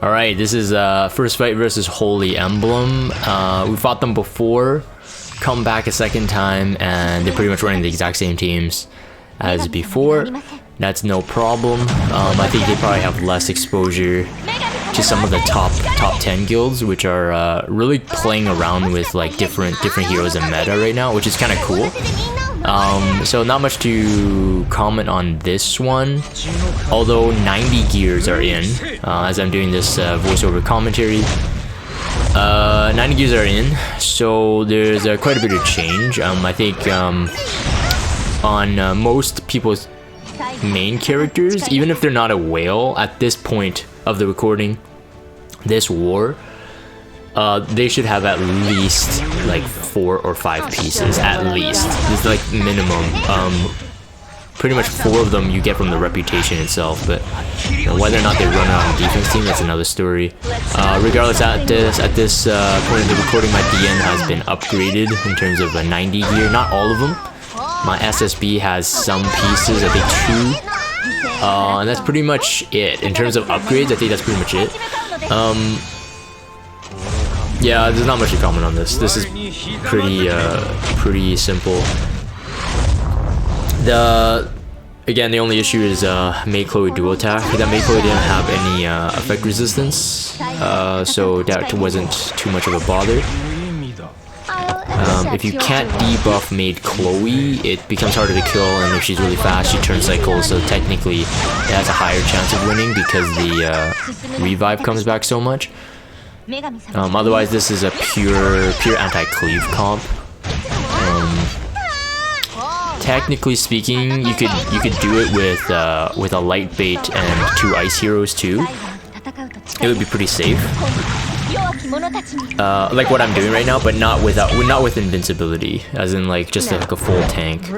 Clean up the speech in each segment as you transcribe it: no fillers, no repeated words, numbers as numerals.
Alright, this is first fight versus HolyEmblem. We fought them before, come back a second time, and they're pretty much running the exact same teams as before. That's no problem. I think they probably have less exposure to some of the top 10 guilds, which are really playing around with like different heroes in meta right now, which is kind of cool. So not much to comment on this one, although 90 gears are in, as I'm doing this voiceover commentary. 90 gears are in, so there's quite a bit of change. I think on most people's main characters, even if they're not a whale at this point of the recording, this war, they should have at least like 4 or 5 pieces, at least. This is like minimum. Pretty much 4 of them you get from the reputation itself, but you know, whether or not they run it on the defense team, that's another story. Regardless, at this point of the recording, my DN has been upgraded in terms of a 90 gear. Not all of them. My SSB has some pieces, I think 2. And that's pretty much it. In terms of upgrades, I think that's pretty much it. Yeah, there's not much to comment on this. This is pretty simple. Again, the only issue is Mei Chloe dual attack. That Mei Chloe didn't have any effect resistance, so that wasn't too much of a bother. If you can't debuff Maid Chloe, it becomes harder to kill, and if she's really fast, she turns cycles, so technically it has a higher chance of winning because the revive comes back so much. Otherwise, this is a pure anti-cleave comp. Technically speaking, you could do it with a light bait and 2 ice heroes too. It would be pretty safe. Like what I'm doing right now, but not with invincibility, as in like just like a full tank.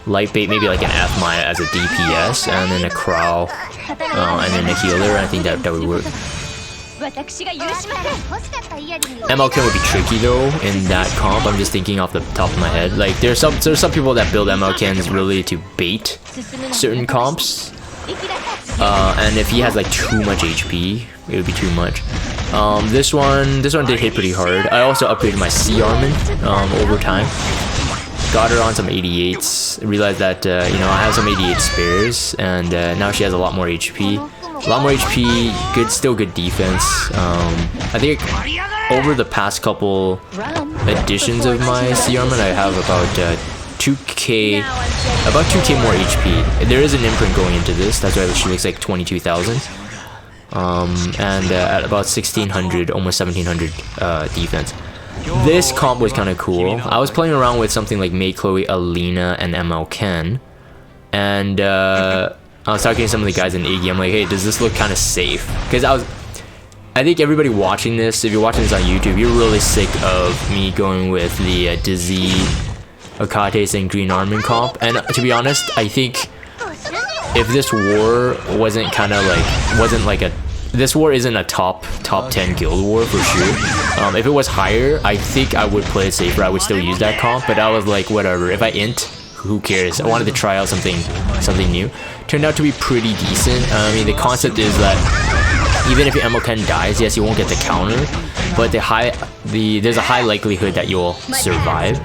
Light bait, maybe like an F Maya as a DPS, and then a Crow, and then a healer. I think that would work. MLK would be tricky though in that comp. I'm just thinking off the top of my head. Like there's some people that build MLKs really to bait certain comps. And if he has like too much HP, it would be too much. This one did hit pretty hard. I also upgraded my C Armin over time. Got her on some 88s. Realized that you know, I have some 88 spares, and now she has a lot more HP. A lot more HP, still good defense. I think over the past couple editions of my C Armin, I have about 2k more HP. There is an imprint going into this, that's why she looks like 22,000. And at about 1600, almost 1700 defense. This comp was kind of cool. I was playing around with something like Mei Chloe, Alina, and ML Ken, and I was talking to some of the guys in Iggy. I'm like, hey, does this look kind of safe? Because I think everybody watching this, if you're watching this on YouTube, you're really sick of me going with the Dizzy, Akates, and Green Armin comp. And to be honest, I think if this war wasn't this war isn't a top 10 guild war for sure. If it was higher, I think I would play it safer. I would still use that comp, but I was like, whatever. If I int, who cares? I wanted to try out something new. Turned out to be pretty decent. I mean, the concept is that even if your MLK dies, yes, you won't get the counter, but there's a high likelihood that you'll survive.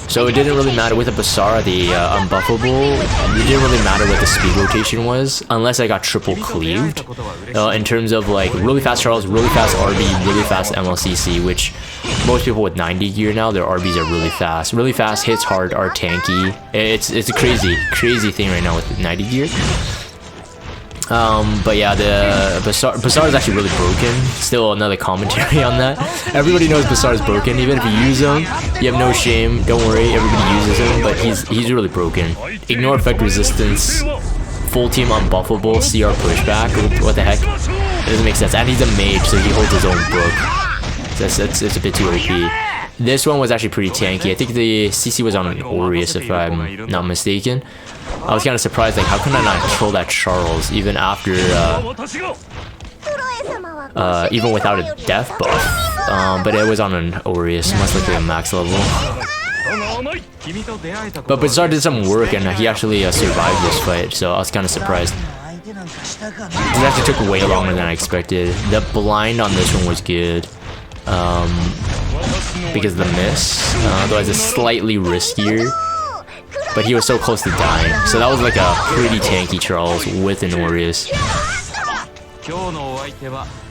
So it didn't really matter with the Basar, the unbuffable. It didn't really matter what the speed rotation was, unless I got triple cleaved. In terms of like really fast Charles, really fast RB, really fast MLCC, which most people with 90 gear now, their RBs are really fast. Really fast, hits hard, are tanky. It's a crazy thing right now with 90 gear. But yeah, the Basar is actually really broken. Still another commentary on that. Everybody knows Basar is broken. Even if you use him, you have no shame. Don't worry, everybody uses him, but he's really broken. Ignore effect resistance, full team unbuffable, CR pushback. What the heck? It doesn't make sense. And he's a mage, so he holds his own book. It's a bit too OP. This one was actually pretty tanky. I think the CC was on an Aureus, if I'm not mistaken. I was kind of surprised, like, how can I not kill that Charles even after, even without a death buff? But it was on an Aureus, must look like a max level. But Basar did some work and he actually survived this fight, so I was kind of surprised. This actually took way longer than I expected. The blind on this one was good. Because of the miss. Otherwise it's slightly riskier. But he was so close to dying. So that was like a pretty tanky Charles with an Aureus.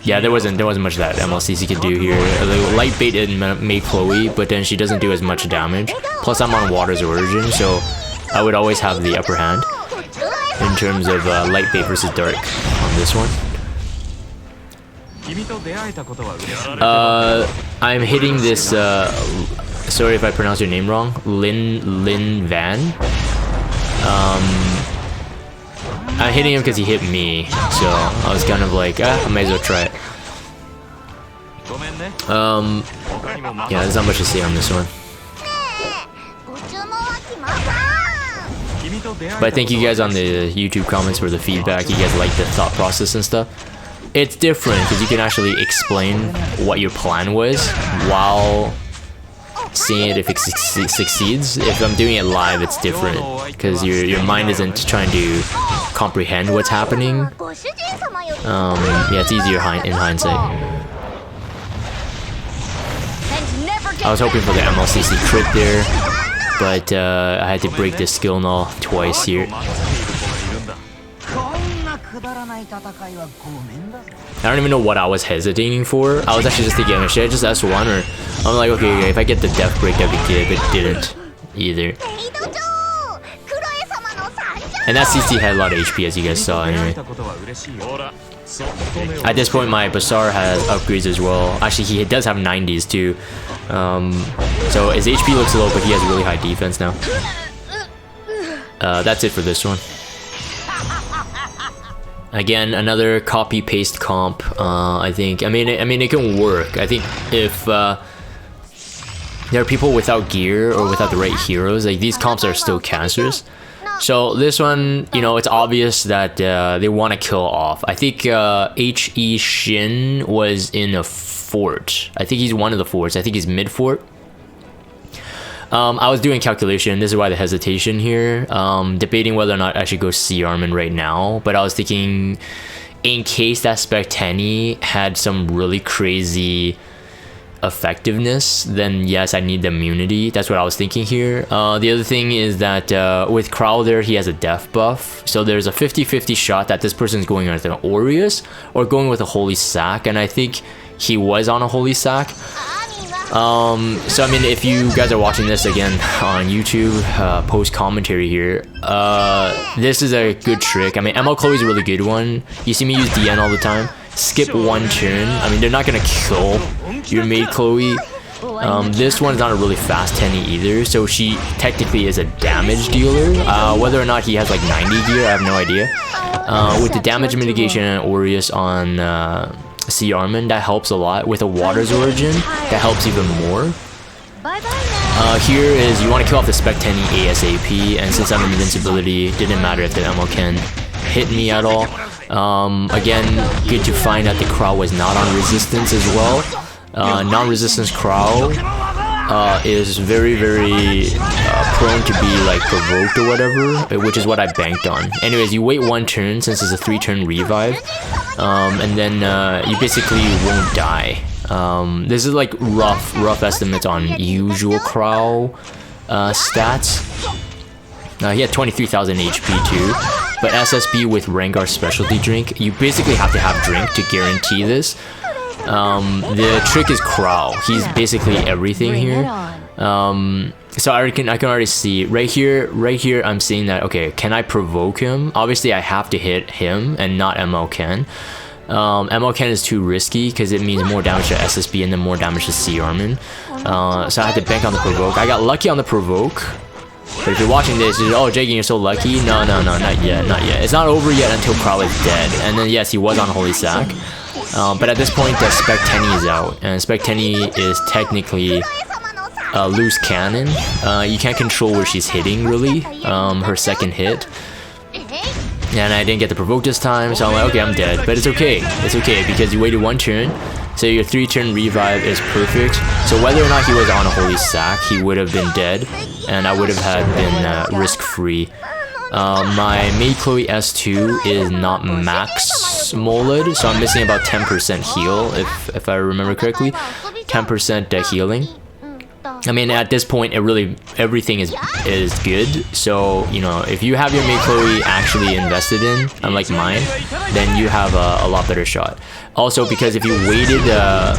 Yeah, there wasn't much that MLCC could do here. The light bait didn't make Chloe, but then she doesn't do as much damage. Plus I'm on Water's Origin, so I would always have the upper hand in terms of light bait versus dark on this one. I'm hitting this, sorry if I pronounce your name wrong, Lin Van. I'm hitting him because he hit me, so I was kind of like, I might as well try it. Yeah, there's not much to say on this one. But thank you guys on the YouTube comments for the feedback. You guys like the thought process and stuff. It's different because you can actually explain what your plan was while seeing it if it succeeds. If I'm doing it live, it's different because your mind isn't trying to comprehend what's happening. Yeah, it's easier in hindsight. I was hoping for the MLCC crit there, but I had to break the skill null twice here. I don't even know what I was hesitating for. I was actually just thinking, should I just S1 or... I'm like, okay, if I get the death break, that'd be good, but didn't either. And that CC had a lot of HP, as you guys saw anyway. At this point, my Basar has upgrades as well. Actually, he does have 90s too. So his HP looks low, but he has really high defense now. That's it for this one. Again, another copy-paste comp. I think. I mean, it can work. I think if there are people without gear or without the right heroes, like these comps are still cancerous. So this one, you know, it's obvious that they want to kill off. I think HE Shin was in a fort. I think he's one of the forts. I think he's mid fort. I was doing calculation. This is why the hesitation here. Debating whether or not I should go C Armin right now. But I was thinking, in case that Spectani had some really crazy effectiveness, then yes, I need the immunity. That's what I was thinking here. The other thing is that with Crowl there, he has a death buff. So there's a 50-50 shot that this person's going with an Aureus or going with a Holy Sack. And I think he was on a Holy Sack. So I mean, if you guys are watching this again on YouTube, post commentary here, this is a good trick. I mean, ML Chloe's a really good one. You see me use DN all the time. Skip one turn. I mean, they're not gonna kill your maid Chloe. This one's not a really fast 10 either, so she technically is a damage dealer. Whether or not he has like 90 gear, I have no idea. With the damage mitigation and Aureus on C Armin, that helps a lot. With a Water's Origin, that helps even more. Here is you want to kill off the Spectani ASAP, and since I'm invincibility, it didn't matter if the ML can hit me at all. Again, good to find that the Crow was not on resistance as well. Non-resistance Crow is very prone to be like provoked or whatever, which is what I banked on. Anyways, you wait one turn since it's a 3-turn revive, and then you basically won't die. This is like rough estimates on usual Crow stats. He had 23,000 HP too, but SSB with Rengar specialty drink, you basically have to have drink to guarantee this. The trick is Crow. He's basically everything here. So I can already see right here I'm seeing that, okay, can I provoke him? Obviously I have to hit him and not ML Ken. ML Ken is too risky because it means more damage to SSB and then more damage to C Armin. So I had to bank on the provoke. I got lucky on the provoke. But if you're watching this, you're, oh, Jaggy, you're so lucky. No, not yet. It's not over yet until Crow is dead. And then yes, he was on Holy Sack. But at this point, the Spectani is out, and Spectani is technically a loose cannon. You can't control where she's hitting, really, her second hit. And I didn't get the provoke this time, so I'm like, okay, I'm dead. But it's okay, because you waited one turn, so your 3-turn revive is perfect. So whether or not he was on a Holy Sack, he would have been dead, and I would have been risk-free. My maid Chloe S2 is not max molded, so I'm missing about 10% heal, if I remember correctly. 10% healing. I mean, at this point, everything is good. So, you know, if you have your maid Chloe actually invested in, unlike mine, then you have a lot better shot. Also, because if you waited that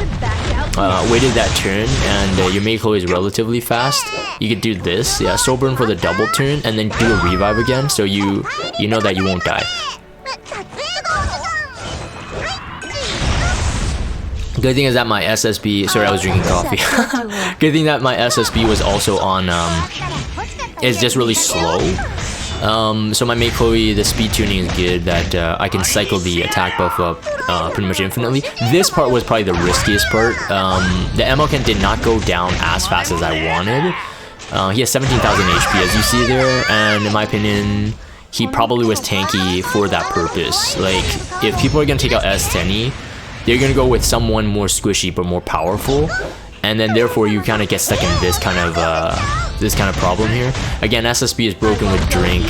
turn and your maid Chloe is relatively fast, you could do this, yeah, soul burn for the double turn, and then do a revive again, so you know that you won't die. Good thing is that my SSB, sorry, I was drinking coffee. Good thing that my SSB was also on, it's just really slow. So my maid Chloe, the speed tuning is good, that I can cycle the attack buff up pretty much infinitely. This part was probably the riskiest part. The ammo can did not go down as fast as I wanted. He has 17,000 HP as you see there, and in my opinion, he probably was tanky for that purpose. Like, if people are gonna take out S10E, they're gonna go with someone more squishy but more powerful, and then therefore you kind of get stuck in this kind of problem here. Again, SSB is broken with drink.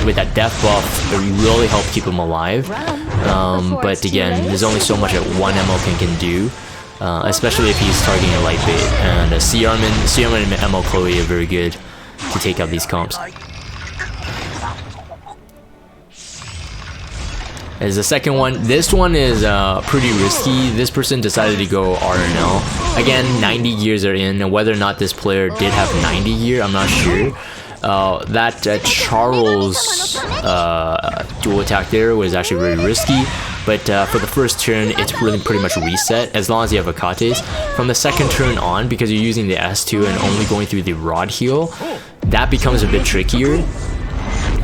With that death buff, it really helped keep him alive. But again, there's only so much that one MO can do, especially if he's targeting a light bait. And Sermia and MO Chloe are very good to take out these comps. As the second one, this one is pretty risky. This person decided to go RNL. Again, 90 gears are in, and whether or not this player did have 90 gear, I'm not sure. That Charles dual attack there was actually really risky, but for the first turn, it's really pretty much reset as long as you have Akates. From the second turn on, because you're using the S2 and only going through the rod heal, that becomes a bit trickier.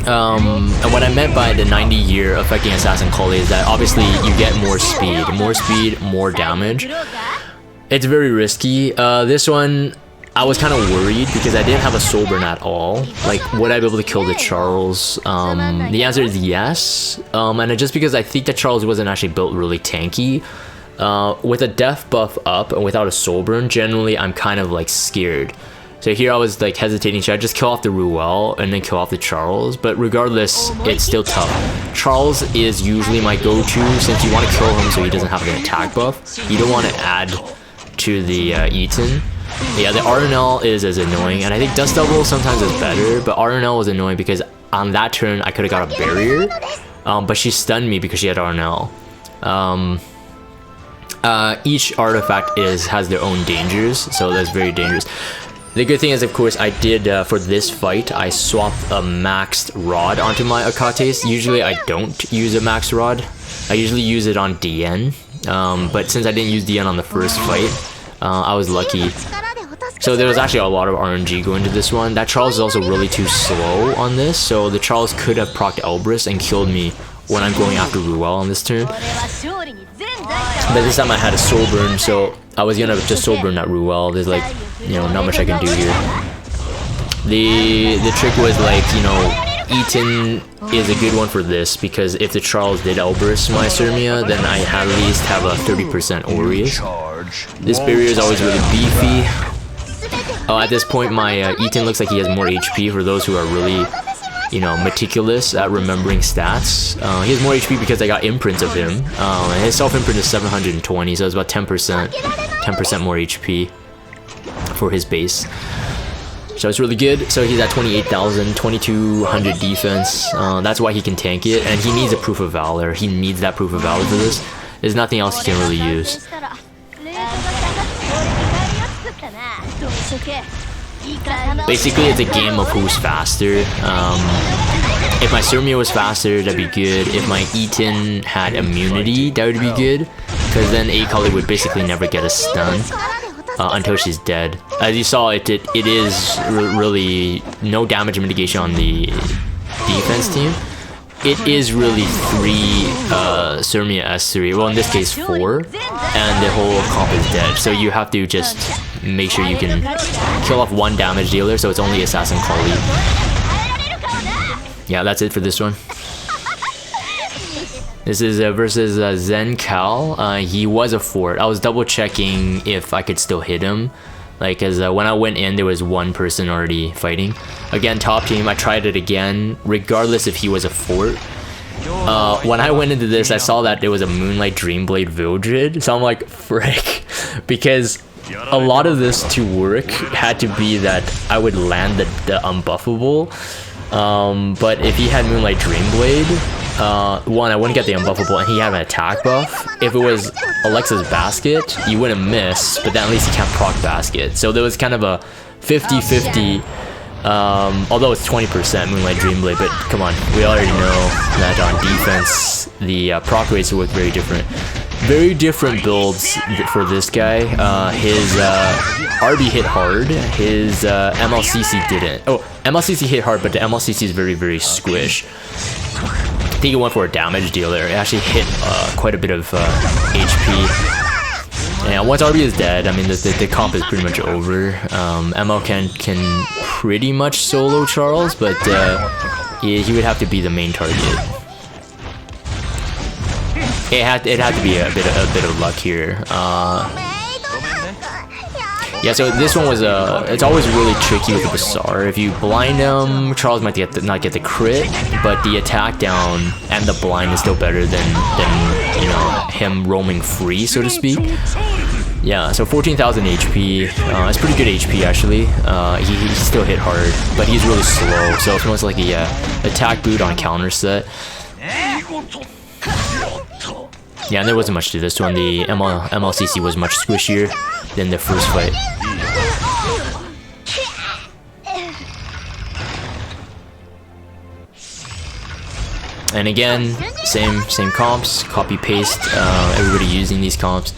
And what I meant by the 90 year affecting Assassin Kali is that obviously you get more speed, more damage. It's very risky. This one, I was kind of worried because I didn't have a soul burn at all. Like, would I be able to kill the Charles? The answer is yes. And just because I think that Charles wasn't actually built really tanky. With a death buff up and without a soul burn, generally I'm kind of like scared. So here I was like hesitating, should I just kill off the Ruel and then kill off the Charles? But regardless, it's still tough. Charles is usually my go-to since you want to kill him so he doesn't have an attack buff. You don't want to add to the Eaton. Yeah, the RNL is as annoying, and I think Dust Devil sometimes is better, but RNL was annoying because on that turn I could have got a barrier, but she stunned me because she had RNL. Each artifact has their own dangers, so that's very dangerous. The good thing is, of course, I did, for this fight, I swapped a maxed rod onto my Akates. Usually I don't use a maxed rod. I usually use it on DN, but since I didn't use DN on the first fight, I was lucky. So there was actually a lot of RNG going to this one. That Charles is also really too slow on this, so the Charles could have procced Elbrus and killed me when I'm going after Ruel on this turn. But this time I had a soul burn, so I was gonna just soul burn that Ruel. There's like, you know, not much I can do here. The trick was like, you know, Eaton is a good one for this because if the Charles did Elbrus my Sermia, then I at least have a 30% Aureus. This barrier is always really beefy. At this point, my Eaton looks like he has more HP for those who are really, you know, meticulous at remembering stats. He has more HP because I got imprints of him. And his self-imprint is 720, so it's about 10% more HP for his base. So it's really good. So he's at 28,000, 2,200 defense. That's why he can tank it, and he needs a Proof of Valor. He needs that Proof of Valor for this. There's nothing else he can really use. Basically, it's a game of who's faster. If my Sermia was faster, that'd be good. If my Eaton had immunity, that would be good. Because then Akali would basically never get a stun until she's dead. As you saw, it is really no damage mitigation on the defense team. It is really 3 Sermia S3, well in this case 4, and the whole comp is dead. So you have to just make sure you can kill off 1 damage dealer, so it's only Assassin Kali. Yeah, that's it for this one. This is versus Zen Cal. He was a fort. I was double checking if I could still hit him, Like, cause when I went in, there was one person already fighting. Again, top team. I tried it again, regardless if he was a fort. When I went into this, I saw that there was a Moonlight Dreamblade Vildred, so I'm like, frick, because a lot of this to work had to be that I would land the unbuffable. But if he had Moonlight Dreamblade, one, I wouldn't get the unbuffable, and he had an attack buff. If it was Alexa's Basket, you wouldn't miss, but then at least he can't proc Basket. So there was kind of a 50-50, although it's 20% Moonlight Dreamblade, but come on, we already know that on defense, the proc rates work very different. Very different builds for this guy. His RB hit hard, his MLCC didn't. Oh, MLCC hit hard, but the MLCC is very, very squish. I think it went for a damage dealer. It actually hit quite a bit of HP. And once RB is dead, I mean, the comp is pretty much over. ML can pretty much solo Charles, but he would have to be the main target. It had to be a bit of luck here. Yeah, so this one was it's always really tricky with the Basar. If you blind him, Charles might not get the crit, but the attack down and the blind is still better than you know, him roaming free, so to speak. Yeah, so 14,000 HP. It's pretty good HP actually. He still hit hard, but he's really slow, so it's most like a attack boot on counter set. Yeah, and there wasn't much to this one. The MLCC was much squishier than the first fight. And again, same comps, copy paste. Everybody using these comps.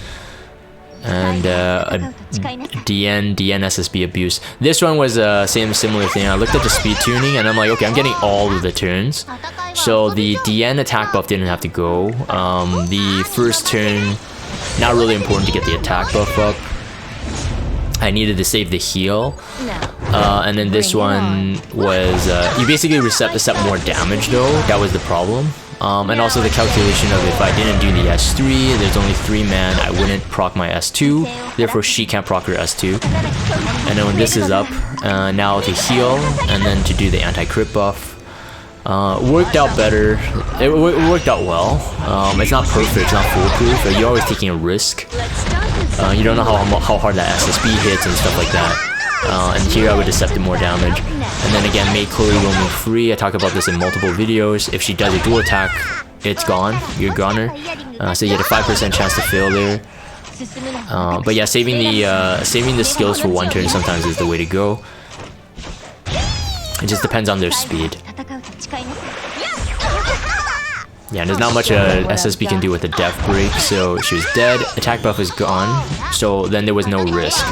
And a DN SSB abuse. This one was similar thing. I looked at the speed tuning and I'm like, okay, I'm getting all of the turns. So the DN attack buff didn't have to go. The first turn, not really important to get the attack buff up. I needed to save the heal. And then this one was, you basically accept more damage though. That was the problem. And also the calculation of if I didn't do the S3, there's only 3 man, I wouldn't proc my S2, therefore she can't proc her S2. And then when this is up, now to heal, and then to do the anti-crit buff. Worked out better, it worked out well. It's not perfect, it's not foolproof, but you're always taking a risk. You don't know how hard that SSB hits and stuff like that. And here I would accept more damage. And then again, make Chloe roaming free. I talk about this in multiple videos. If she does a dual attack, it's gone. You're goner. So you get a 5% chance to fail there. But yeah, saving the skills for one turn sometimes is the way to go. It just depends on their speed. Yeah, there's not much a SSB can do with the death break. So she was dead. Attack buff is gone. So then there was no risk.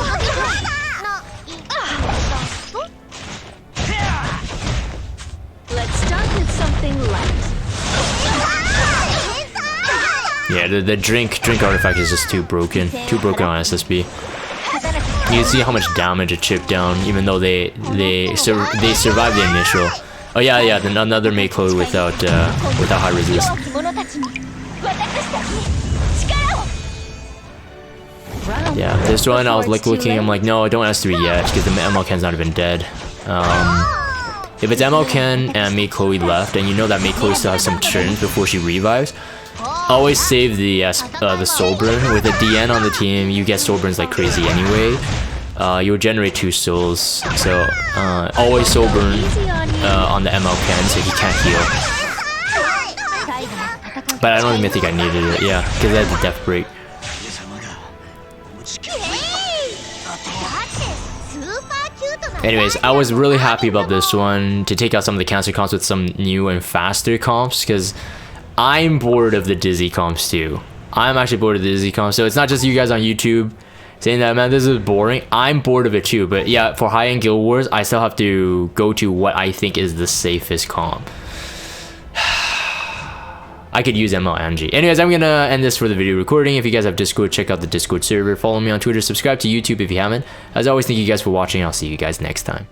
Yeah, the drink artifact is just too broken on SSB. You can see how much damage it chipped down, even though they survived the initial. Oh yeah, then another Mei Chloe without high resist. Yeah, this one I was like looking, I'm like, no, don't S3 yet, because the MLKen's not even dead. If it's MLKen and Mei Chloe left, and you know that Mei Chloe still has some turns before she revives, always save the soul burn. With a DN on the team, you get soul burns like crazy anyway. You'll generate 2 souls, so always soul burn on the MLKen so he can't heal. But I don't even think I needed it, yeah, because I had the death break. Anyways, I was really happy about this one to take out some of the cancer comps with some new and faster comps, because I'm bored of the Dizzy comps too. I'm actually bored of the Dizzy comps, so it's not just you guys on YouTube saying that, man, this is boring. I'm bored of it too, but yeah, for high-end Guild Wars, I still have to go to what I think is the safest comp. I could use ML and G. Anyways, I'm gonna end this for the video recording. If you guys have Discord, check out the Discord server. Follow me on Twitter, subscribe to YouTube if you haven't. As always, thank you guys for watching. I'll see you guys next time.